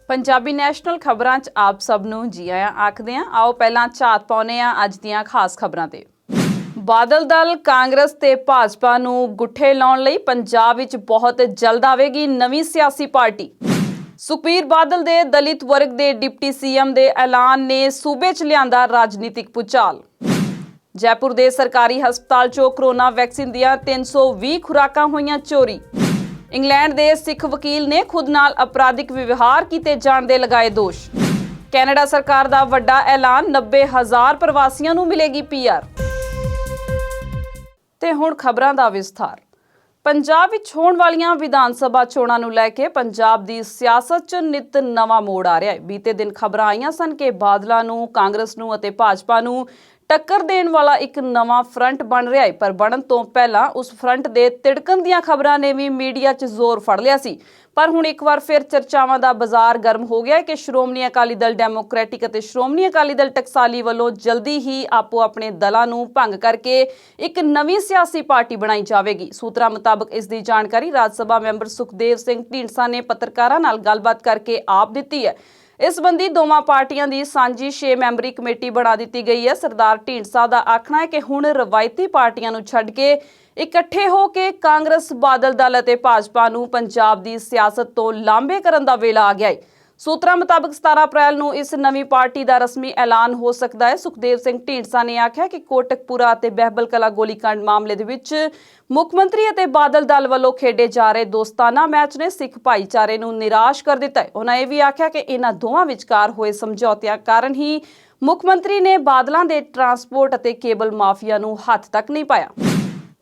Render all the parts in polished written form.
Punjabi national खबरां 'च आप सब नूं जी आया आखदे हां। आओ पहलां झात पाउने आ अज दीआं खास खबरां ते। बादल दल कांग्रेस ते भाजपा नूं गुੱਠੇ ਲਾਉਣ ਲਈ पंजाब विच बहुत जल्द आवेगी नवीं सियासी पार्टी। सुखबीर बादल दे दलित वर्ग दे डिप्टी सीएम दे ऐलान ने सूबे 'ਚ लिआंदा राजनीतिक भूचाल। जयपुर दे सरकारी हस्पताल 'ਚੋਂ कोरोना वैक्सीन ਦੀਆਂ 320 खुराकां होईਆਂ चोरी। इंग्लैंड ਦੇ सिख वकील ने खुद नाल अपराधिक व्यवहार कीते जाण ਦੇ लगाए दोष। कैनेडा सरकार ਦਾ ਵੱਡਾ ऐलान 90,000 प्रवासियों ਨੂੰ मिलेगी PR। ਤੇ ਹੁਣ ਖਬਰਾਂ ਦਾ ਵਿਸਥਾਰ। ਪੰਜਾਬ ਵਿੱਚ ਹੋਣ ਵਾਲੀਆਂ ਵਿਧਾਨ ਸਭਾ ਚੋਣਾਂ ਨੂੰ ਲੈ ਕੇ ਪੰਜਾਬ ਦੀ ਸਿਆਸਤ 'ਚ ਨਿਤ ਨਵਾਂ ਮੋੜ ਆ ਰਿਹਾ ਹੈ। ਬੀਤੇ ਦਿਨ ਖਬਰਾਂ ਆਈਆਂ ਸਨ ਕਿ ਬਾਦਲਾਂ ਨੂੰ, ਕਾਂਗਰਸ ਨੂੰ ਅਤੇ ਭਾਜਪਾ ਨੂੰ टक्कर देण वाला एक नवा फ्रंट बन रहा है, पर बनन तो पहला उस फ्रंट दे तिड़कन दीआं खबरां ने भी मीडिया 'ਚ जोर फड़ लिया सी। पर हुण एक बार फिर चर्चावां दा बाजार गर्म हो गया है कि श्रोमणी अकाली दल डेमोक्रेटिक ਅਤੇ श्रोमणी अकाली दल टकसाली ਵੱਲੋਂ जल्दी ही आपो अपने दलां ਨੂੰ ਭੰਗ करके एक नवीं सियासी पार्टी बनाई जाएगी। सूत्रों मुताबिक इस दी जानकारी राज सभा मैंबर सुखदेव सिंह ढींडसा ने पत्रकारां नाल गलबात करके आप दित्ती है। इस संबंधी दोवां पार्टियां दी सांझी 6 मैंबरी कमेटी बना दी गई है। सरदार ढींडसा दा आखना है कि हुण रवायती पार्टियां नूं छड्ड के इकट्ठे हो के कांग्रेस, बादल दल ਅਤੇ भाजपा ਨੂੰ पंजाब ਦੀ सियासत तो लांभे करन दा वेला आ गया है। सूत्रों मुताबिक 17 अप्रैल ਨੂੰ इस नवीं पार्टी ਦਾ रस्मी ऐलान हो सकता है। सुखदेव सिंह ढींडसा ने आख्या कि कोटकपुरा ਅਤੇ बहबल कला गोलीकांड मामले ਦੇ ਵਿੱਚ ਮੁੱਖ ਮੰਤਰੀ ਅਤੇ ਬਾਦਲ ਦਲ ਵੱਲੋਂ ਖੇਡੇ ਜਾ ਰਹੇ ਦੋਸਤਾਨਾ ਮੈਚ ਨੇ ਸਿੱਖ ਭਾਈਚਾਰੇ ਨੂੰ ਨਿਰਾਸ਼ ਕਰ ਦਿੱਤਾ ਹੈ। ਉਹਨਾਂ ਇਹ ਵੀ ਆਖਿਆ ਕਿ ਇਹਨਾਂ ਦੋਵਾਂ ਵਿਚਕਾਰ ਹੋਏ ਸਮਝੌਤਿਆਂ ਕਾਰਨ ਹੀ ਮੁੱਖ ਮੰਤਰੀ ਨੇ ਬਾਦਲਾਂ ਦੇ ਟਰਾਂਸਪੋਰਟ ਅਤੇ ਕੇਬਲ ਮਾਫੀਆ ਨੂੰ ਹੱਥ ਤੱਕ ਨਹੀਂ ਪਾਇਆ।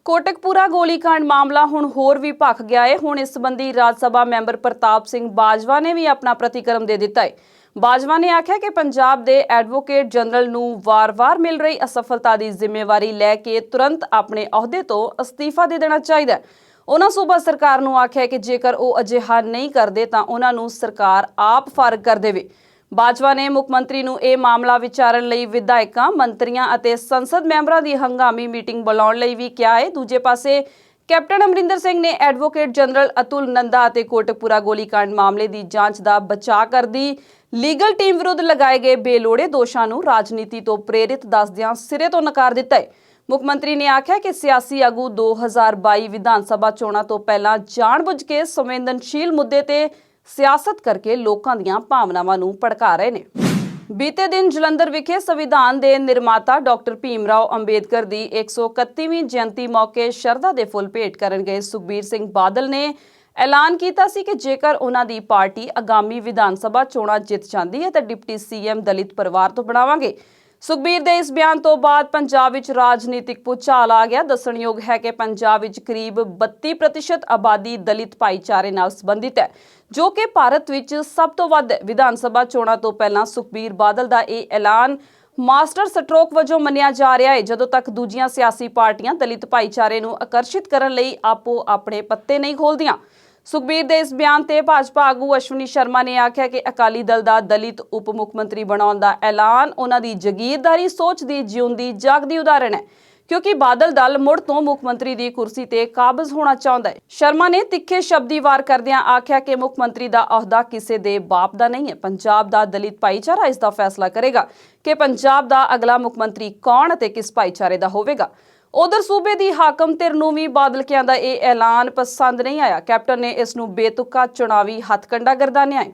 ਕੋਟਕਪੂਰਾ ਗੋਲੀकांड ਮਾਮਲਾ ਹੁਣ ਹੋਰ ਵੀ ਭਖ ਗਿਆ ਹੈ। ਹੁਣ ਇਸ ਸੰਬੰਧੀ ਰਾਜ ਸਭਾ ਮੈਂਬਰ ਪ੍ਰਤਾਪ ਸਿੰਘ ਬਾਜਵਾ ਨੇ ਵੀ ਆਪਣਾ ਪ੍ਰਤੀਕਰਮ ਦੇ ਦਿੱਤਾ ਹੈ। ਬਾਜਵਾ ਨੇ ਆਖਿਆ ਕਿ ਪੰਜਾਬ ਦੇ ਐਡਵੋਕੇਟ ਜਨਰਲ ਨੂੰ ਵਾਰ-ਵਾਰ ਮਿਲ ਰਹੀ ਅਸਫਲਤਾ ਦੀ ਜ਼ਿੰਮੇਵਾਰੀ ਲੈ ਕੇ ਤੁਰੰਤ ਆਪਣੇ ਅਹੁਦੇ ਤੋਂ ਅਸਤੀਫਾ ਦੇ ਦੇਣਾ ਚਾਹੀਦਾ ਹੈ। ਉਹਨਾਂ ਸੂਬਾ ਸਰਕਾਰ ਨੂੰ ਆਖਿਆ ਕਿ ਜੇਕਰ ਉਹ ਅਜਿਹਾ ਨਹੀਂ ਕਰਦੇ ਤਾਂ ਉਹਨਾਂ ਨੂੰ ਸਰਕਾਰ ਆਪ ਫਾਰਗ ਕਰ ਦੇਵੇ। ਬਾਜਵਾ ਨੇ ਮੁੱਖ ਮੰਤਰੀ ਨੂੰ ਇਹ ਮਾਮਲਾ ਵਿਚਾਰਨ ਲਈ ਵਿਧਾਇਕਾਂ, ਮੰਤਰੀਆਂ ਅਤੇ ਸੰਸਦ ਮੈਂਬਰਾਂ ਦੀ ਹੰਗਾਮੀ ਮੀਟਿੰਗ ਬੁਲਾਉਣ ਲਈ ਵੀ ਕਿਹਾ ਹੈ। ਦੂਜੇ ਪਾਸੇ ਕੈਪਟਨ ਅਮਰਿੰਦਰ ਸਿੰਘ ਨੇ ਐਡਵੋਕੇਟ ਜਨਰਲ ਅਤੁਲ ਨੰਦਾ ਅਤੇ ਕੋਟਕਪੂਰਾ ਗੋਲੀकांड ਮਾਮਲੇ ਦੀ ਜਾਂਚ ਦਾ ਬਚਾਅ ਕਰਦੀ ਲੀਗਲ ਟੀਮ ਵਿਰੁੱਧ ਲਗਾਏ ਗਏ ਬੇਲੋੜੇ ਦੋਸ਼ਾਂ ਨੂੰ ਰਾਜਨੀਤੀ ਤੋਂ ਪ੍ਰੇਰਿਤ ਦੱਸਦਿਆਂ ਸਿਰੇ ਤੋਂ ਨਕਾਰ ਦਿੱਤਾ ਹੈ। ਮੁੱਖ ਮੰਤਰੀ ਨੇ ਆਖਿਆ ਕਿ ਸਿਆਸੀ ਆਗੂ 2022 ਵਿਧਾਨ ਸਭਾ ਚੋਣਾਂ ਤੋਂ ਪਹਿਲਾਂ ਜਾਣਬੁੱਝ ਕੇ ਸੰਵੇਦਨਸ਼ੀਲ ਮੁੱਦੇ ਤੇ ਸਿਆਸਤ ਕਰਕੇ ਲੋਕਾਂ ਦੀਆਂ ਭਾਵਨਾਵਾਂ ਨੂੰ ਭੜਕਾ ਰਹੇ ਨੇ। ਬੀਤੇ ਦਿਨ ਜਲੰਧਰ ਵਿਖੇ ਸੰਵਿਧਾਨ ਦੇ ਨਿਰਮਾਤਾ ਡਾਕਟਰ ਭੀਮ ਰਾਓ ਅੰਬੇਦਕਰ ਦੀ 131ਵੀਂ ਜਯੰਤੀ ਮੌਕੇ ਸ਼ਰਧਾ ਦੇ ਫੁੱਲ ਭੇਟ ਕਰਨ ਗਏ ਸੁਖਬੀਰ ਸਿੰਘ ਬਾਦਲ ਨੇ ਐਲਾਨ ਕੀਤਾ ਸੀ ਕਿ ਜੇਕਰ ਉਹਨਾਂ ਦੀ ਪਾਰਟੀ ਆਗਾਮੀ ਵਿਧਾਨ ਸਭਾ ਚੋਣਾਂ ਜਿੱਤ ਜਾਂਦੀ ਹੈ ਤਾਂ ਡਿਪਟੀ ਸੀਐਮ ਦਲਿਤ ਪਰਿਵਾਰ ਤੋਂ ਬਣਾਵਾਂਗੇ। ਸੁਖਬੀਰ ਦੇ ਇਸ ਬਿਆਨ ਤੋਂ ਬਾਅਦ ਪੰਜਾਬ ਵਿੱਚ ਰਾਜਨੀਤਿਕ ਭੂਚਾਲ ਆ ਗਿਆ। ਦੱਸਣਯੋਗ ਹੈ ਕਿ ਪੰਜਾਬ ਵਿੱਚ ਕਰੀਬ 32% ਆਬਾਦੀ ਦਲਿਤ ਭਾਈਚਾਰੇ ਨਾਲ ਸੰਬੰਧਿਤ ਹੈ, ਜੋ ਕਿ ਭਾਰਤ ਵਿੱਚ ਸਭ ਤੋਂ ਵੱਧ ਵਿਧਾਨ ਸਭਾ ਚੋਣਾਂ ਤੋਂ ਪਹਿਲਾਂ ਸੁਖਬੀਰ ਬਾਦਲ ਦਾ ਇਹ ਐਲਾਨ ਮਾਸਟਰ ਸਟ੍ਰੋਕ ਵਜੋਂ ਮੰਨਿਆ ਜਾ ਰਿਹਾ ਹੈ। ਜਦੋਂ ਤੱਕ ਦੂਜੀਆਂ ਸਿਆਸੀ ਪਾਰਟੀਆਂ ਦਲਿਤ ਭਾਈਚਾਰੇ ਨੂੰ ਆਕਰਸ਼ਿਤ ਕਰਨ ਲਈ ਆਪੋ ਆਪਣੇ ਪੱਤੇ ਨਹੀਂ ਖੋਲ੍ਹਦੀਆਂ। ਸੁਖਬੀਰ ਦੇ ਇਸ ਬਿਆਨ ਤੇ ਭਾਜਪਾ ਆਗੂ ਅਸ਼ਵਨੀ ਸ਼ਰਮਾ ਨੇ ਆਖਿਆ ਕਿ ਅਕਾਲੀ ਦਲ ਦਾ ਦਲਿਤ ਉਪ ਮੁੱਖ ਮੰਤਰੀ ਬਣਾਉਣ ਦਾ ਐਲਾਨ ਉਹਨਾਂ ਦੀ ਜਗੀਰਦਾਰੀ ਸੋਚ ਦੀ ਜਿਉਂਦੀ ਜਾਗਦੀ ਉਦਾਹਰਣ ਹੈ, ਕਿਉਂਕਿ ਬਾਦਲ ਦਲ ਮੁੜ ਤੋਂ ਮੁੱਖ ਮੰਤਰੀ ਦੀ ਕੁਰਸੀ ਤੇ ਕਾਬਜ਼ ਹੋਣਾ ਚਾਹੁੰਦਾ ਹੈ। ਸ਼ਰਮਾ ਨੇ ਤਿੱਖੇ ਸ਼ਬਦੀ ਵਾਰ ਕਰਦਿਆਂ ਆਖਿਆ ਕਿ ਮੁੱਖ ਮੰਤਰੀ ਦਾ ਅਹੁਦਾ ਕਿਸੇ ਦੇ ਬਾਪ ਦਾ ਨਹੀਂ ਹੈ। ਪੰਜਾਬ ਦਾ ਦਲਿਤ ਭਾਈਚਾਰਾ ਇਸ ਦਾ ਫੈਸਲਾ ਕਰੇਗਾ ਕਿ ਪੰਜਾਬ ਦਾ ਅਗਲਾ ਮੁੱਖ ਮੰਤਰੀ ਕੌਣ ਅਤੇ ਕਿਸ ਭਾਈਚਾਰੇ ਦਾ ਹੋਵੇਗਾ। ਉਧਰ ਸੂਬੇ ਦੀ ਹਾਕਮ ਧਿਰ ਨੂੰ ਵੀ ਬਾਦਲਕਿਆਂ ਦਾ ਇਹ ਐਲਾਨ ਪਸੰਦ ਨਹੀਂ ਆਇਆ। ਕੈਪਟਨ ਨੇ ਇਸ ਨੂੰ ਬੇਤੁਕਾ ਚੁਣਾਵੀ ਹੱਥਕੰਡਾ ਗਰਦਾਨਿਆ ਹੈ।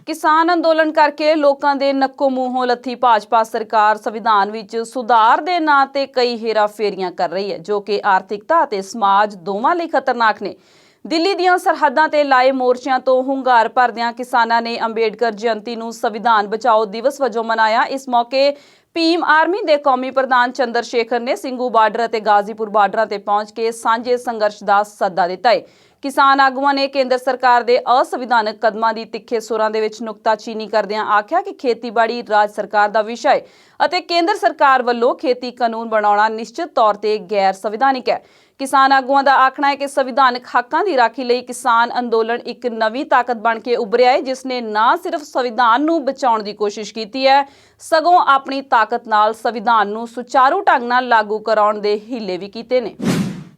ਕਿਸਾਨ ਅੰਦੋਲਨ ਕਰਕੇ ਲੋਕਾਂ ਦੇ ਨੱਕੋ ਮੂੰਹੋਂ ਲੱਥੀ ਭਾਜਪਾ ਸਰਕਾਰ ਸੰਵਿਧਾਨ ਵਿੱਚ ਸੁਧਾਰ ਦੇ ਨਾਂ ਤੇ ਕਈ ਹੇਰਾਫੇਰੀਆਂ ਕਰ ਰਹੀ ਹੈ, ਜੋ ਕਿ ਆਰਥਿਕਤਾ ਅਤੇ ਸਮਾਜ ਦੋਵਾਂ ਲਈ ਖਤਰਨਾਕ ਨੇ। ਦਿੱਲੀ ਦੀਆਂ ਸਰਹੱਦਾਂ ਤੇ ਲਾਏ ਮੋਰਚਿਆਂ ਤੋਂ ਹੁੰਗਾਰ ਭਰਦਿਆਂ ਕਿਸਾਨਾਂ ਨੇ ਅੰਬੇਡਕਰ ਜਯੰਤੀ ਨੂੰ ਸੰਵਿਧਾਨ ਬਚਾਓ ਦਿਵਸ ਵਜੋਂ ਮਨਾਇਆ। ਇਸ ਮੌਕੇ ਭੀਮ ਆਰਮੀ ਦੇ ਕੌਮੀ ਪ੍ਰਧਾਨ ਚੰਦਰ ਸ਼ੇਖਰ ਨੇ ਸਿੰਘੂ ਬਾਰਡਰ ਅਤੇ ਗਾਜ਼ੀਪੁਰ ਬਾਰਡਰਾਂ ਤੇ ਪਹੁੰਚ ਕੇ ਸਾਂਝੇ ਸੰਘਰਸ਼ ਦਾ ਸੱਦਾ ਦਿੱਤਾ ਹੈ। ਕਿਸਾਨ ਆਗੂਆਂ ਨੇ ਕੇਂਦਰ ਸਰਕਾਰ ਦੇ ਅਸੰਵਿਧਾਨਕ ਕਦਮਾਂ ਦੀ ਤਿੱਖੇ ਸੁਰਾਂ ਦੇ ਵਿੱਚ ਨੁਕਤਾਚੀਨੀ ਕਰਦਿਆਂ ਆਖਿਆ ਕਿ ਖੇਤੀਬਾੜੀ ਰਾਜ ਸਰਕਾਰ ਦਾ ਵਿਸ਼ਾ ਹੈ ਅਤੇ ਕੇਂਦਰ ਸਰਕਾਰ ਵੱਲੋਂ ਖੇਤੀ ਕਾਨੂੰਨ ਬਣਾਉਣਾ ਨਿਸ਼ਚਿਤ ਤੌਰ ਤੇ ਗੈਰ ਸੰਵਿਧਾਨਿਕ ਹੈ। ਕਿਸਾਨ ਆਗੂਆਂ ਦਾ ਆਖਣਾ ਹੈ ਕਿ ਸੰਵਿਧਾਨਕ ਹੱਕਾਂ ਦੀ ਰਾਖੀ ਲਈ ਕਿਸਾਨ ਅੰਦੋਲਨ ਇੱਕ ਨਵੀਂ ਤਾਕਤ ਬਣ ਕੇ ਉੱਭਰਿਆ ਹੈ, ਜਿਸ ਨੇ ਨਾ ਸਿਰਫ ਸੰਵਿਧਾਨ ਨੂੰ ਬਚਾਉਣ ਦੀ ਕੋਸ਼ਿਸ਼ ਕੀਤੀ ਹੈ, ਸਗੋਂ ਆਪਣੀ ਤਾਕਤ ਨਾਲ ਸੰਵਿਧਾਨ ਨੂੰ ਸੁਚਾਰੂ ਢੰਗ ਨਾਲ ਲਾਗੂ ਕਰਾਉਣ ਦੇ ਹੀਲੇ ਵੀ ਕੀਤੇ ਨੇ।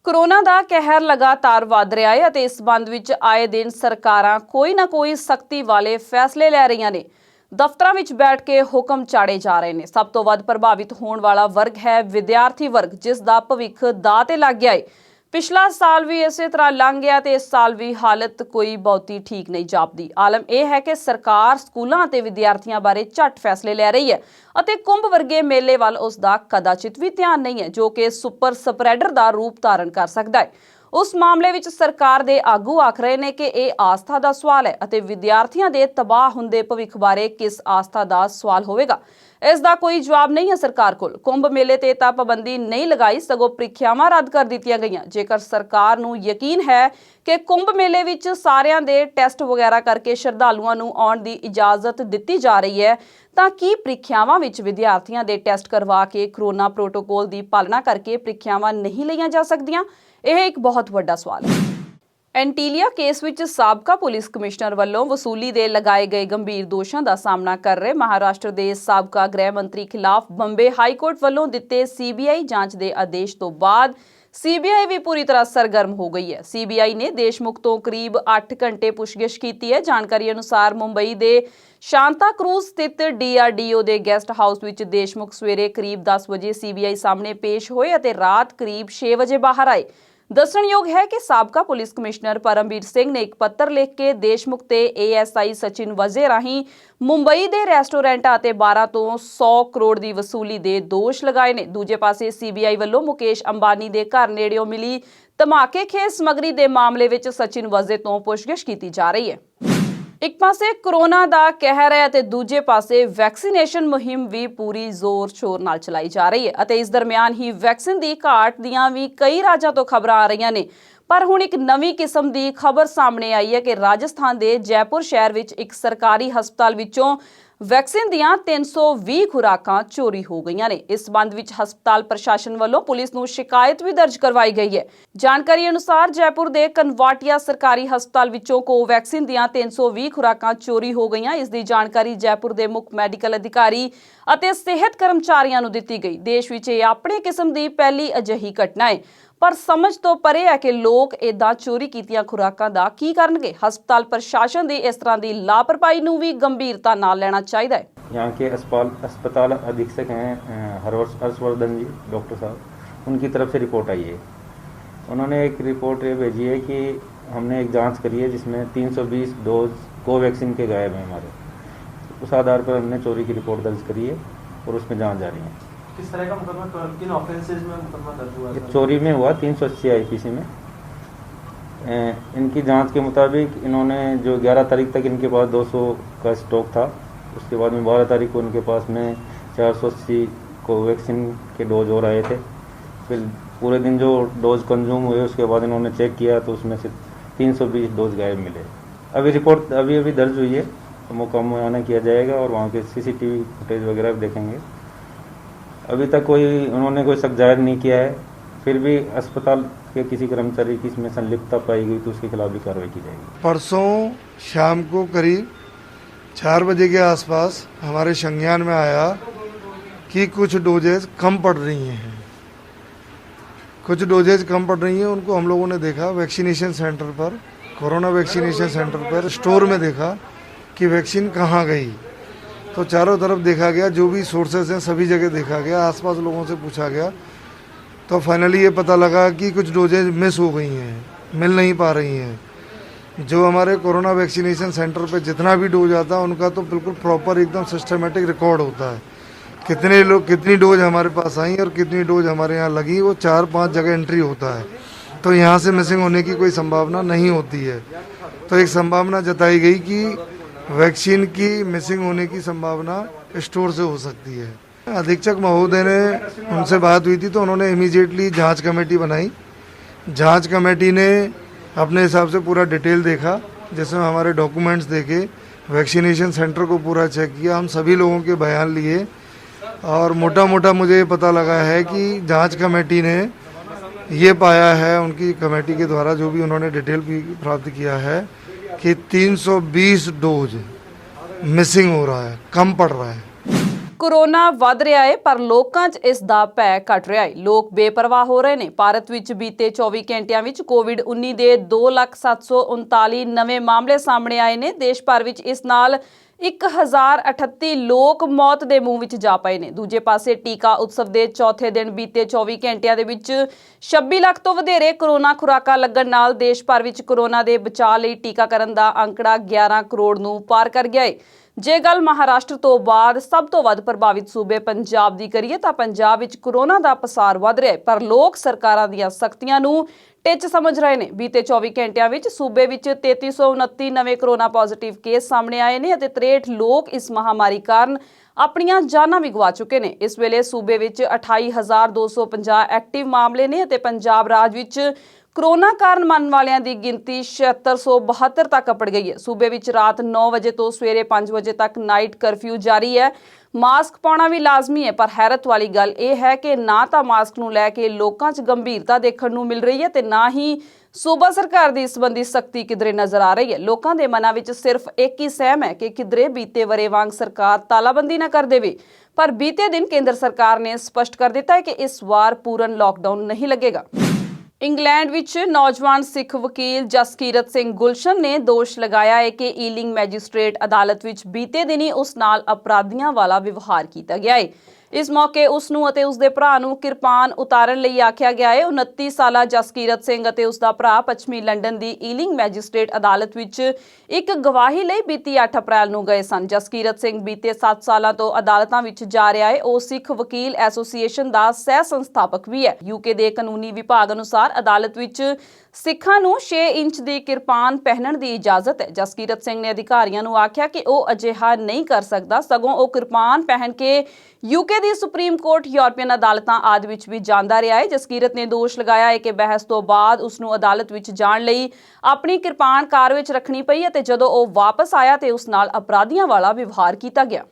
ਕੋਰੋਨਾ ਦਾ ਕਹਿਰ ਲਗਾਤਾਰ ਵਧ ਰਿਹਾ ਹੈ ਅਤੇ ਇਸ ਸੰਬੰਧ ਵਿੱਚ ਆਏ ਦਿਨ ਸਰਕਾਰਾਂ ਕੋਈ ਨਾ ਕੋਈ ਸਖਤੀ ਵਾਲੇ ਫੈਸਲੇ ਲੈ ਰਹੀਆਂ ਨੇ। ਦਫ਼ਤਰਾਂ ਵਿੱਚ ਬੈਠ ਕੇ ਹੁਕਮ ਚਾੜੇ ਜਾ ਰਹੇ ਨੇ। ਸਭ ਤੋਂ ਵੱਧ ਪ੍ਰਭਾਵਿਤ ਹੋਣ ਵਾਲਾ ਵਰਗ ਹੈ ਵਿਦਿਆਰਥੀ ਵਰਗ, ਜਿਸ ਦਾ ਭਵਿੱਖ ਦਾਅ ਤੇ ਲੱਗ ਗਿਆ ਹੈ। ਪਿਛਲਾ ਸਾਲ ਵੀ ਇਸੇ ਤਰ੍ਹਾਂ ਲੰਘ ਗਿਆ ਤੇ ਇਸ ਸਾਲ ਵੀ ਹਾਲਤ ਕੋਈ ਬਹੁਤੀ ਠੀਕ ਨਹੀਂ ਜਾਪਦੀ। ਆਲਮ ਇਹ ਹੈ ਕਿ ਸਰਕਾਰ ਸਕੂਲਾਂ ਅਤੇ ਵਿਦਿਆਰਥੀਆਂ ਬਾਰੇ ਝੱਟ ਫੈਸਲੇ ਲੈ ਰਹੀ ਹੈ ਅਤੇ ਕੁੰਭ ਵਰਗੇ ਮੇਲੇ ਵੱਲ ਉਸ ਦਾ ਕਦਾਚਿਤ ਵੀ ਧਿਆਨ ਨਹੀਂ ਹੈ, ਜੋ ਕਿ ਸੁਪਰ ਸਪਰੈਡਰ ਦਾ ਰੂਪ ਧਾਰਨ ਕਰ ਸਕਦਾ ਹੈ। ਉਸ ਮਾਮਲੇ ਵਿੱਚ ਸਰਕਾਰ ਦੇ ਆਗੂ ਆਖ ਰਹੇ ਨੇ ਕਿ ਇਹ ਆਸਥਾ ਦਾ ਸਵਾਲ ਹੈ ਅਤੇ ਵਿਦਿਆਰਥੀਆਂ ਦੇ ਤਬਾਹ ਹੁੰਦੇ ਭਵਿੱਖ ਬਾਰੇ ਕਿਸ ਆਸਥਾ ਦਾ ਸਵਾਲ ਹੋਵੇਗਾ, ਇਸ ਦਾ ਕੋਈ ਜਵਾਬ ਨਹੀਂ ਹੈ ਸਰਕਾਰ ਕੋਲ। ਕੁੰਭ ਮੇਲੇ ਤੇ ਤਾਂ ਪਾਬੰਦੀ ਨਹੀਂ ਲਗਾਈ, ਸਗੋਂ ਪ੍ਰੀਖਿਆਵਾਂ ਰੱਦ ਕਰ ਦਿੱਤੀਆਂ ਗਈਆਂ। ਜੇਕਰ ਸਰਕਾਰ ਨੂੰ ਯਕੀਨ ਹੈ ਕਿ ਕੁੰਭ ਮੇਲੇ ਵਿੱਚ ਸਾਰਿਆਂ ਦੇ ਟੈਸਟ ਵਗੈਰਾ ਕਰਕੇ ਸ਼ਰਧਾਲੂਆਂ ਨੂੰ ਆਉਣ ਦੀ ਇਜਾਜ਼ਤ ਦਿੱਤੀ ਜਾ ਰਹੀ ਹੈ, ਤਾਂ ਕੀ ਪ੍ਰੀਖਿਆਵਾਂ ਵਿੱਚ ਵਿਦਿਆਰਥੀਆਂ ਦੇ ਟੈਸਟ ਕਰਵਾ ਕੇ ਕੋਰੋਨਾ ਪ੍ਰੋਟੋਕੋਲ ਦੀ ਪਾਲਣਾ ਕਰਕੇ ਪ੍ਰੀਖਿਆਵਾਂ ਨਹੀਂ ਲਈਆਂ ਜਾ ਸਕਦੀਆਂ? ਇਹ ਇੱਕ ਬਹੁਤ ਵੱਡਾ ਸਵਾਲ ਹੈ। ਐਂਟੀਲੀਆ ਕੇਸ ਵਿੱਚ ਸਾਬਕਾ ਪੁਲਿਸ ਕਮਿਸ਼ਨਰ ਵੱਲੋਂ ਵਸੂਲੀ ਦੇ ਲਗਾਏ ਗਏ ਗੰਭੀਰ ਦੋਸ਼ਾਂ ਦਾ ਸਾਹਮਣਾ ਕਰ ਰਹੇ ਮਹਾਰਾਸ਼ਟਰ ਦੇ ਸਾਬਕਾ ਗ੍ਰਹਿ ਮੰਤਰੀ ਖਿਲਾਫ ਬੰਬੇ ਹਾਈ ਕੋਰਟ ਵੱਲੋਂ ਦਿੱਤੇ ਸੀਬੀਆਈ ਜਾਂਚ ਦੇ ਆਦੇਸ਼ ਤੋਂ ਬਾਅਦ ਸੀਬੀਆਈ ਵੀ ਪੂਰੀ ਤਰ੍ਹਾਂ ਸਰਗਰਮ ਹੋ ਗਈ ਹੈ। ਸੀਬੀਆਈ ਨੇ ਦੇਸ਼ਮੁਖ ਤੋਂ ਕਰੀਬ 8 ਘੰਟੇ ਪੁੱਛਗਿੱਛ ਕੀਤੀ ਹੈ। ਜਾਣਕਾਰੀ ਅਨੁਸਾਰ ਮੁੰਬਈ ਦੇ ਸ਼ਾਂਤਾ ਕਰੂਜ਼ ਸਥਿਤ ਡੀਆਰਡੀਓ ਦੇ ਗੈਸਟ ਹਾਊਸ ਵਿੱਚ ਦੇਸ਼ਮੁਖ ਸਵੇਰੇ ਕਰੀਬ 10 ਵਜੇ ਸੀਬੀਆਈ ਸਾਹਮਣੇ ਪੇਸ਼ ਹੋਏ ਅਤੇ ਰਾਤ ਕਰੀਬ 6 ਵਜੇ ਬਾਹਰ ਆਏ। ਦੱਸਣਯੋਗ ਹੈ ਕਿ ਸਾਬਕਾ ਪੁਲਿਸ ਕਮਿਸ਼ਨਰ ਪਰਮਬੀਰ ਸਿੰਘ ਨੇ ਇੱਕ ਪੱਤਰ ਲਿਖ ਕੇ ਦੇਸ਼ਮੁਖ ਤੇ ਏਐਸਆਈ ਸਚਿਨ ਵਜ਼ੇ ਰਾਹੀਂ ਮੁੰਬਈ ਦੇ ਰੈਸਟੋਰੈਂਟਾਂ ਅਤੇ ਬਾਰਾਂ ਤੋਂ 100 ਕਰੋੜ ਦੀ ਵਸੂਲੀ ਦੇ ਦੋਸ਼ ਲਗਾਏ ਨੇ। ਦੂਜੇ ਪਾਸੇ ਸੀਬੀਆਈ ਵੱਲੋਂ ਮੁਕੇਸ਼ ਅੰਬਾਨੀ ਦੇ ਘਰ ਨੇੜਿਓਂ ਮਿਲੀ ਧਮਾਕੇਖੇਜ਼ ਸਮੱਗਰੀ ਦੇ ਮਾਮਲੇ ਵਿੱਚ ਸਚਿਨ ਵਜ਼ੇ ਤੋਂ ਪੁੱਛਗਿੱਛ ਕੀਤੀ ਜਾ ਰਹੀ ਹੈ। ਇੱਕ ਪਾਸੇ ਕੋਰੋਨਾ ਦਾ ਕਹਿਰ ਹੈ ਅਤੇ ਦੂਜੇ ਪਾਸੇ ਵੈਕਸੀਨੇਸ਼ਨ ਮੁਹਿੰਮ ਵੀ ਪੂਰੀ ਜ਼ੋਰ-ਸ਼ੋਰ ਨਾਲ ਚਲਾਈ ਜਾ ਰਹੀ ਹੈ ਅਤੇ ਇਸ ਦਰਮਿਆਨ ਹੀ ਵੈਕਸੀਨ ਦੀ ਘਾਟ ਦੀਆਂ ਵੀ ਕਈ ਰਾਜਾਂ ਤੋਂ ਖਬਰਾਂ ਆ ਰਹੀਆਂ ਨੇ। ਪਰ ਹੁਣ ਇੱਕ ਨਵੀਂ ਕਿਸਮ ਦੀ ਖਬਰ ਸਾਹਮਣੇ ਆਈ ਹੈ ਕਿ ਰਾਜਸਥਾਨ ਦੇ ਜੈਪੁਰ ਸ਼ਹਿਰ ਵਿੱਚ ਇੱਕ ਸਰਕਾਰੀ ਹਸਪਤਾਲ ਵਿੱਚੋਂ ਵੈਕਸੀਨ ਦੀਆਂ 320 ਖੁਰਾਕਾਂ ਚੋਰੀ ਹੋ ਗਈਆਂ ਨੇ। ਇਸ ਸੰਬੰਧ ਵਿੱਚ ਹਸਪਤਾਲ ਪ੍ਰਸ਼ਾਸਨ ਵੱਲੋਂ ਪੁਲਿਸ ਨੂੰ ਸ਼ਿਕਾਇਤ ਵੀ ਦਰਜ ਕਰਵਾਈ ਗਈ ਹੈ। ਜਾਣਕਾਰੀ ਅਨੁਸਾਰ ਜੈਪੁਰ ਦੇ ਕਨਵਾਟੀਆ ਸਰਕਾਰੀ ਹਸਪਤਾਲ ਵਿੱਚੋਂ ਕੋਵੈਕਸਿਨ ਦੀਆਂ 320 ਖੁਰਾਕਾਂ ਚੋਰੀ ਹੋ ਗਈਆਂ। ਇਸ ਦੀ ਜਾਣਕਾਰੀ ਜੈਪੁਰ ਦੇ ਮੁੱਖ ਮੈਡੀਕਲ ਅਧਿਕਾਰੀ ਅਤੇ ਸਿਹਤ ਕਰਮਚਾਰੀਆਂ ਨੂੰ ਦਿੱਤੀ ਗਈ। ਦੇਸ਼ ਵਿੱਚ ਇਹ ਆਪਣੇ ਕਿਸਮ ਦੀ ਪਹਿਲੀ ਅਜਿਹੀ ਘਟਨਾ ਹੈ, ਪਰ ਸਮਝ ਤੋਂ ਪਰੇ ਹੈ ਕਿ ਲੋਕ ਇਦਾਂ ਚੋਰੀ ਕੀਤੀਆਂ ਖੁਰਾਕਾਂ ਦਾ ਕੀ ਕਰਨਗੇ। ਹਸਪਤਾਲ ਪ੍ਰਸ਼ਾਸਨ ਦੀ ਇਸ ਤਰ੍ਹਾਂ ਦੀ ਲਾਪਰਵਾਹੀ ਨੂੰ ਵੀ ਗੰਭੀरता ਨਾਲ ਲੈਣਾ ਚਾਹੀਦਾ है। यहाँ के अस्पताल अधीक्षक हैं हर्षवर्धन जी, डॉक्टर साहब, उनकी तरफ से रिपोर्ट आई है। उन्होंने एक रिपोर्ट ये भेजी है कि हमने एक जांच करी है जिसमें 320 डोज कोवैक्सीन के गायब हैं हमारे। उस आधार पर हमने चोरी की रिपोर्ट दर्ज करी है और उसमें जाँच जारी है। किस तरह का मुकदमा, किन ऑफेंसेस में मुकदमा दर्ज हुआ? चोरी में हुआ 380 आईपीसी में। इनकी जांच के मुताबिक इन्होंने जो 11 तारीख तक इनके पास 200 का स्टॉक था, उसके बाद में 12 तारीख को इनके पास में 480 कोवैक्सीन के डोज और आए थे। फिर पूरे दिन जो डोज कंज्यूम हुए उसके बाद इन्होंने चेक किया तो उसमें से 320 डोज गायब मिले। अभी रिपोर्ट अभी दर्ज हुई है, तो मौका मुआयना किया जाएगा और वहाँ के सीसीटीवी फुटेज वगैरह भी देखेंगे। अभी तक उन्होंने कोई शक जाहिर नहीं किया है, फिर भी अस्पताल के किसी कर्मचारी की इसमें संलिप्तता पाई गई तो उसके खिलाफ भी कार्रवाई की जाएगी। परसों शाम को करीब 4 बजे के आसपास हमारे संज्ञान में आया कि कुछ डोजेज कम पड़ रही हैं। कुछ डोजेज कम पड़ रही हैं, उनको हम लोगों ने देखा वैक्सीनेशन सेंटर पर, कोरोना वैक्सीनेशन सेंटर पर स्टोर में देखा कि वैक्सीन कहाँ गई। तो चारों तरफ देखा गया, जो भी सोर्सेस हैं सभी जगह देखा गया, आसपास लोगों से पूछा गया, तो फाइनली ये पता लगा कि कुछ डोजेज मिस हो गई हैं, मिल नहीं पा रही हैं। जो हमारे कोरोना वैक्सीनेशन सेंटर पे जितना भी डोज आता है उनका तो बिल्कुल प्रॉपर एकदम सिस्टमेटिक रिकॉर्ड होता है, कितने लोग कितनी डोज हमारे पास आई और कितनी डोज हमारे यहाँ लगी, वो 4-5 जगह एंट्री होता है। तो यहाँ से मिसिंग होने की कोई संभावना नहीं होती है। तो एक संभावना जताई गई कि वैक्सीन की मिसिंग होने की संभावना स्टोर से हो सकती है। अधीक्षक महोदय ने उनसे बात हुई थी तो उन्होंने इमीडिएटली जांच कमेटी बनाई। जांच कमेटी ने अपने हिसाब से पूरा डिटेल देखा, जिसमें हमारे डॉक्यूमेंट्स देखे, वैक्सीनेशन सेंटर को पूरा चेक किया, हम सभी लोगों के बयान लिए और मोटा मोटा मुझे ये पता लगा है कि जांच कमेटी ने ये पाया है, उनकी कमेटी के द्वारा जो भी उन्होंने डिटेल प्राप्त किया है कि 320 डोज मिसिंग हो रहा है, कम पड़ रहा है। ਕੋਰੋਨਾ ਵੱਧ ਰਿਹਾ ਹੈ ਪਰ ਲੋਕਾਂ 'ਚ ਇਸ ਦਾ ਭੈ ਘਟ ਰਿਹਾ ਹੈ। ਲੋਕ ਬੇਪਰਵਾਹ ਹੋ ਰਹੇ ਨੇ। ਭਾਰਤ ਵਿੱਚ ਬੀਤੇ 24 ਘੰਟਿਆਂ ਵਿੱਚ ਕੋਵਿਡ-19 ਦੇ 2,739 ਨਵੇਂ ਮਾਮਲੇ ਸਾਹਮਣੇ ਆਏ ਨੇ। ਦੇਸ਼ ਭਰ ਵਿੱਚ ਇਸ ਨਾਲ 1038 ਲੋਕ ਮੌਤ ਦੇ ਮੂੰਹ ਵਿੱਚ ਜਾ ਪਏ ਨੇ। ਦੂਜੇ ਪਾਸੇ ਟੀਕਾ ਉਤਸਵ ਦੇ ਚੌਥੇ ਦਿਨ ਬੀਤੇ 24 ਘੰਟਿਆਂ ਦੇ ਵਿੱਚ 26 ਲੱਖ ਤੋਂ ਵਧੇਰੇ ਕੋਰੋਨਾ ਖੁਰਾਕਾਂ ਲੱਗਣ ਨਾਲ ਦੇਸ਼ ਭਰ ਵਿੱਚ ਕੋਰੋਨਾ ਦੇ ਬਚਾਅ ਲਈ ਟੀਕਾਕਰਨ ਦਾ ਅੰਕੜਾ 11 ਕਰੋੜ ਨੂੰ ਪਾਰ ਕਰ ਗਿਆ ਹੈ। ਜੇ ਗੱਲ ਮਹਾਰਾਸ਼ਟਰ ਤੋਂ ਬਾਅਦ ਸਭ ਤੋਂ ਵੱਧ ਪ੍ਰਭਾਵਿਤ ਸੂਬੇ ਪੰਜਾਬ ਦੀ ਕਰੀਏ ਤਾਂ ਪੰਜਾਬ ਵਿੱਚ ਕੋਰੋਨਾ ਦਾ ਪਸਾਰ ਵਧ ਰਿਹਾ ਹੈ, ਪਰ ਲੋਕ ਸਰਕਾਰਾਂ ਦੀਆਂ ਸਖਤੀਆਂ ਨੂੰ ਟਿੱਚ ਸਮਝ ਰਹੇ ਨੇ। ਬੀਤੇ 24 ਘੰਟਿਆਂ ਵਿੱਚ ਸੂਬੇ ਵਿੱਚ 3329 ਨਵੇਂ ਕੋਰੋਨਾ ਪੋਜ਼ਿਟਿਵ ਕੇਸ ਸਾਹਮਣੇ ਆਏ ਨੇ ਅਤੇ 63 ਲੋਕ ਇਸ ਮਹਾਮਾਰੀ ਕਾਰਨ ਆਪਣੀਆਂ ਜਾਨਾਂ ਵੀ ਗਵਾ ਚੁੱਕੇ ਨੇ। ਇਸ ਵੇਲੇ ਸੂਬੇ ਵਿੱਚ 28250 ਐਕਟਿਵ ਮਾਮਲੇ ਨੇ ਅਤੇ ਪੰਜਾਬ ਰਾਜ ਵਿੱਚ ਕੋਰੋਨਾ ਕਾਰਨ ਮਰਨ ਵਾਲਿਆਂ ਦੀ ਗਿਣਤੀ 7672 ਤੱਕ ਅੱਪੜ ਗਈ ਹੈ। ਸੂਬੇ ਵਿੱਚ ਰਾਤ 9 ਵਜੇ ਤੋਂ ਸਵੇਰੇ 5 ਵਜੇ ਤੱਕ ਨਾਈਟ ਕਰਫਿਊ ਜਾਰੀ ਹੈ। ਮਾਸਕ ਪਾਉਣਾ ਵੀ ਲਾਜ਼ਮੀ ਹੈ, ਪਰ ਹੈਰਤ ਵਾਲੀ ਗੱਲ ਇਹ ਹੈ ਕਿ ਨਾ ਤਾਂ ਮਾਸਕ ਨੂੰ ਲੈ ਕੇ ਲੋਕਾਂ 'ਚ ਗੰਭੀਰਤਾ ਦੇਖਣ ਨੂੰ ਮਿਲ ਰਹੀ ਹੈ ਤੇ ਨਾ ਹੀ ਸੂਬਾ ਸਰਕਾਰ ਦੀ ਇਸ ਸੰਬੰਧੀ ਸਖਤੀ ਕਿਧਰੇ ਨਜ਼ਰ ਆ ਰਹੀ ਹੈ। ਲੋਕਾਂ ਦੇ ਮਨਾਂ ਵਿੱਚ ਸਿਰਫ ਇੱਕ ਹੀ ਸਹਿਮ ਹੈ ਕਿ ਕਿਧਰੇ ਬੀਤੇ ਵਰੇ ਵਾਂਗ ਸਰਕਾਰ ਤਾਲਾਬੰਦੀ ਨਾ ਕਰ ਦੇਵੇ, ਪਰ ਬੀਤੇ ਦਿਨ ਕੇਂਦਰ ਸਰਕਾਰ ਨੇ ਸਪਸ਼ਟ ਕਰ ਦਿੱਤਾ ਹੈ ਕਿ ਇਸ ਵਾਰ ਪੂਰਨ ਲਾਕਡਾਊਨ ਨਹੀਂ ਲੱਗੇਗਾ। ਇੰਗਲੈਂਡ ਵਿੱਚ ਨੌਜਵਾਨ ਸਿੱਖ ਵਕੀਲ ਜਸਕੀਰਤ ਸਿੰਘ ਗੁਲਸ਼ਨ ਨੇ ਦੋਸ਼ ਲਗਾਇਆ ਹੈ ਕਿ ਈਲਿੰਗ ਮੈਜਿਸਟ੍ਰੇਟ ਅਦਾਲਤ ਵਿੱਚ ਬੀਤੇ ਦਿਨੀ ਉਸ ਨਾਲ ਅਪਰਾਧੀਆਂ ਵਾਲਾ ਵਿਵਹਾਰ ਕੀਤਾ ਗਿਆ ਹੈ। ਇਸ ਮੌਕੇ ਉਸ ਨੂੰ ਅਤੇ ਉਸ ਦੇ ਭਰਾ ਨੂੰ ਕਿਰਪਾਨ ਉਤਾਰਨ ਲਈ ਆਖਿਆ ਗਿਆ ਹੈ। 29 ਸਾਲਾ ਜਸਕੀਰਤ ਸਿੰਘ ਅਤੇ ਉਸ ਦਾ ਭਰਾ ਪੱਛਮੀ ਲੰਡਨ ਦੀ ਈਲਿੰਗ ਮੈਜਿਸਟ੍ਰੇਟ ਅਦਾਲਤ ਵਿੱਚ ਇੱਕ ਗਵਾਹੀ ਲਈ ਬੀਤੀ 8 ਅਪ੍ਰੈਲ ਨੂੰ ਗਏ ਸਨ। ਜਸਕੀਰਤ ਸਿੰਘ ਬੀਤੇ 7 ਸਾਲਾਂ ਤੋਂ ਅਦਾਲਤਾਂ ਵਿੱਚ ਜਾ ਰਿਹਾ ਹੈ। ਉਹ ਸਿੱਖ ਵਕੀਲ ਐਸੋਸੀਏਸ਼ਨ ਦਾ ਸਹਿ ਸੰਸਥਾਪਕ ਵੀ ਹੈ। ਯੂਕੇ ਦੇ ਕਾਨੂੰਨੀ ਵਿਭਾਗ ਅਨੁਸਾਰ ਅਦਾਲਤ ਵਿੱਚ ਸਿੱਖਾਂ ਨੂੰ 6 ਇੰਚ ਦੀ ਕਿਰਪਾਨ ਪਹਿਨਣ ਦੀ ਇਜਾਜ਼ਤ ਹੈ। ਜਸਕੀਰਤ ਸਿੰਘ ਨੇ ਅਧਿਕਾਰੀਆਂ ਨੂੰ ਆਖਿਆ ਕਿ ਉਹ ਅਜਿਹਾ ਨਹੀਂ ਕਰ ਸਕਦਾ, ਸਗੋਂ ਉਹ ਕਿਰਪਾਨ ਪਹਿਨ ਕੇ ਯੂਕੇ ਦੀ ਸੁਪਰੀਮ ਕੋਰਟ, ਯੂਰਪੀਅਨ ਅਦਾਲਤਾਂ ਆਦਿ ਵਿੱਚ ਵੀ ਜਾਂਦਾ ਰਿਹਾ ਹੈ। ਜਸਕੀਰਤ ਨੇ ਦੋਸ਼ ਲਗਾਇਆ ਹੈ ਕਿ ਬਹਿਸ ਤੋਂ ਬਾਅਦ ਉਸ ਨੂੰ ਅਦਾਲਤ ਵਿੱਚ ਜਾਣ ਲਈ ਆਪਣੀ ਕਿਰਪਾਨ ਕਾਰ ਵਿੱਚ ਰੱਖਣੀ ਪਈ ਅਤੇ ਜਦੋਂ ਉਹ ਵਾਪਸ ਆਇਆ ਤੇ ਉਸ ਨਾਲ ਅਪਰਾਧੀਆਂ ਵਾਲਾ ਵਿਵਹਾਰ ਕੀਤਾ ਗਿਆ।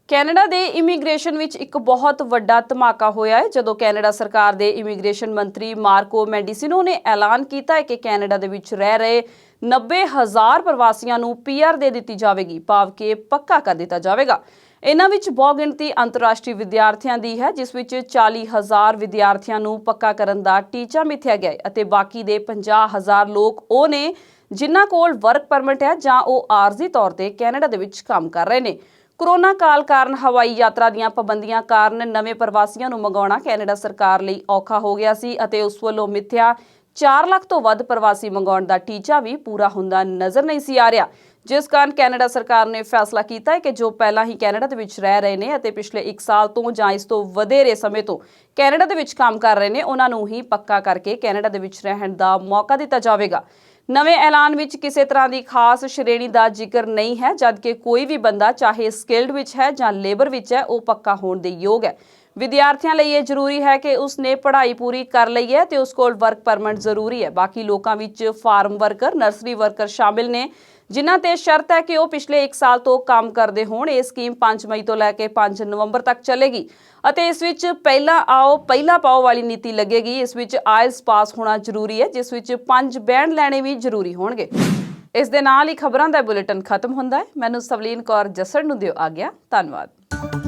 ਕੈਨੇਡਾ ਦੇ ਇਮੀਗ੍ਰੇਸ਼ਨ ਵਿੱਚ ਇੱਕ ਬਹੁਤ ਵੱਡਾ ਧਮਾਕਾ ਹੋਇਆ ਹੈ ਜਦੋਂ ਕੈਨੇਡਾ ਸਰਕਾਰ ਦੇ ਇਮੀਗ੍ਰੇਸ਼ਨ ਮੰਤਰੀ ਮਾਰਕੋ ਮੈਂਡੀਸਿਨੋ ਨੇ ਐਲਾਨ ਕੀਤਾ ਹੈ ਕਿ ਕੈਨੇਡਾ ਦੇ ਵਿੱਚ ਰਹਿ ਰਹੇ 90,000 ਪ੍ਰਵਾਸੀਆਂ ਨੂੰ PR ਦੇ ਦਿੱਤੀ ਜਾਵੇਗੀ, ਭਾਵ ਕਿ ਪੱਕਾ ਕਰ ਦਿੱਤਾ ਜਾਵੇਗਾ। ਇਹਨਾਂ ਵਿੱਚ ਬਹੁ ਗਿਣਤੀ ਅੰਤਰਰਾਸ਼ਟਰੀ ਵਿਦਿਆਰਥੀਆਂ ਦੀ ਹੈ, ਜਿਸ ਵਿੱਚ 40,000 ਵਿਦਿਆਰਥੀਆਂ ਨੂੰ ਪੱਕਾ ਕਰਨ ਦਾ ਟੀਚਾ ਮਿਥਿਆ ਗਿਆ ਹੈ ਅਤੇ ਬਾਕੀ ਦੇ 50,000 ਲੋਕ ਉਹ ਨੇ ਜਿਨ੍ਹਾਂ ਕੋਲ ਵਰਕ ਪਰਮਿਟ ਹੈ ਜਾਂ ਉਹ ਆਰਜ਼ੀ ਤੌਰ ਤੇ ਕੈਨੇਡਾ ਦੇ ਵਿੱਚ ਕੰਮ ਕਰ ਰਹੇ ਨੇ। ਕੋਰੋਨਾ ਕਾਲ ਕਾਰਨ ਹਵਾਈ ਯਾਤਰਾ ਦੀਆਂ ਪਾਬੰਦੀਆਂ ਕਾਰਨ ਨਵੇਂ ਪ੍ਰਵਾਸੀਆਂ ਨੂੰ ਮੰਗਾਉਣਾ ਕੈਨੇਡਾ ਸਰਕਾਰ ਲਈ ਔਖਾ ਹੋ ਗਿਆ ਸੀ ਅਤੇ ਉਸ ਵੱਲੋਂ ਮਿਥਿਆ 4 ਲੱਖ ਤੋਂ ਵੱਧ ਪ੍ਰਵਾਸੀ ਮੰਗਾਉਣ ਦਾ ਟੀਚਾ ਵੀ ਪੂਰਾ ਹੁੰਦਾ ਨਜ਼ਰ ਨਹੀਂ ਸੀ ਆ ਰਿਹਾ, ਜਿਸ ਕਾਰਨ ਕੈਨੇਡਾ ਸਰਕਾਰ ਨੇ ਫੈਸਲਾ ਕੀਤਾ ਹੈ ਕਿ ਜੋ ਪਹਿਲਾਂ ਹੀ ਕੈਨੇਡਾ ਦੇ ਵਿੱਚ ਰਹਿ ਰਹੇ ਨੇ ਅਤੇ ਪਿਛਲੇ 1 ਸਾਲ ਤੋਂ ਜਾਂ ਇਸ ਤੋਂ ਵਧੇਰੇ ਸਮੇਂ ਤੋਂ ਕੈਨੇਡਾ ਦੇ ਵਿੱਚ ਕੰਮ ਕਰ ਰਹੇ ਨੇ, ਉਹਨਾਂ ਨੂੰ ਹੀ ਪੱਕਾ ਕਰਕੇ ਕੈਨੇਡਾ ਦੇ ਵਿੱਚ ਰਹਿਣ ਦਾ ਮੌਕਾ ਦਿੱਤਾ ਜਾਵੇਗਾ। ਨਵੇਂ ਐਲਾਨ ਵਿੱਚ ਕਿਸੇ ਤਰ੍ਹਾਂ ਦੀ ਖਾਸ ਸ਼੍ਰੇਣੀ ਦਾ ਜ਼ਿਕਰ ਨਹੀਂ ਹੈ, ਜਦਕਿ ਕੋਈ ਵੀ ਬੰਦਾ ਚਾਹੇ ਸਕਿਲਡ ਵਿੱਚ ਹੈ ਜਾਂ ਲੇਬਰ ਵਿੱਚ ਹੈ, ਉਹ ਪੱਕਾ ਹੋਣ ਦੇ ਯੋਗ ਹੈ। ਵਿਦਿਆਰਥੀਆਂ ਲਈ ਇਹ ਜ਼ਰੂਰੀ ਹੈ ਕਿ ਉਸਨੇ ਪੜ੍ਹਾਈ ਪੂਰੀ ਕਰ ਲਈ ਹੈ ਤੇ ਉਸ ਕੋਲ ਵਰਕ ਪਰਮਿਟ ਜ਼ਰੂਰੀ ਹੈ। ਬਾਕੀ ਲੋਕਾਂ ਵਿੱਚ ਫਾਰਮ ਵਰਕਰ, ਨਰਸਰੀ ਵਰਕਰ ਸ਼ਾਮਿਲ ਨੇ, ਜਿਨ੍ਹਾਂ ਤੇ ਸ਼ਰਤ ਹੈ ਕਿ ਉਹ ਪਿਛਲੇ 1 ਸਾਲ ਤੋਂ ਕੰਮ ਕਰਦੇ ਹੋਣ। ਇਹ ਸਕੀਮ 5 ਮਈ ਤੋਂ ਲੈ ਕੇ 5 ਨਵੰਬਰ ਤੱਕ ਚੱਲੇਗੀ ਅਤੇ ਇਸ ਵਿੱਚ ਪਹਿਲਾਂ ਆਓ ਪਹਿਲਾਂ ਪਾਓ ਵਾਲੀ ਨੀਤੀ ਲੱਗੇਗੀ। ਇਸ ਵਿੱਚ ਆਇਲਸ ਪਾਸ ਹੋਣਾ ਜ਼ਰੂਰੀ ਹੈ, ਜਿਸ ਵਿੱਚ 5 ਬੈਂਡ ਲੈਣੇ ਵੀ ਜ਼ਰੂਰੀ ਹੋਣਗੇ। ਇਸ ਦੇ ਨਾਲ ਹੀ ਖਬਰਾਂ ਦਾ ਬੁਲੇਟਿਨ ਖਤਮ ਹੁੰਦਾ ਹੈ। ਮੈਨੂੰ ਸਵਲੀਨ ਕੌਰ ਜੱਸੜ ਨੂੰ ਦਿਓ ਆਗਿਆ। ਧੰਨਵਾਦ।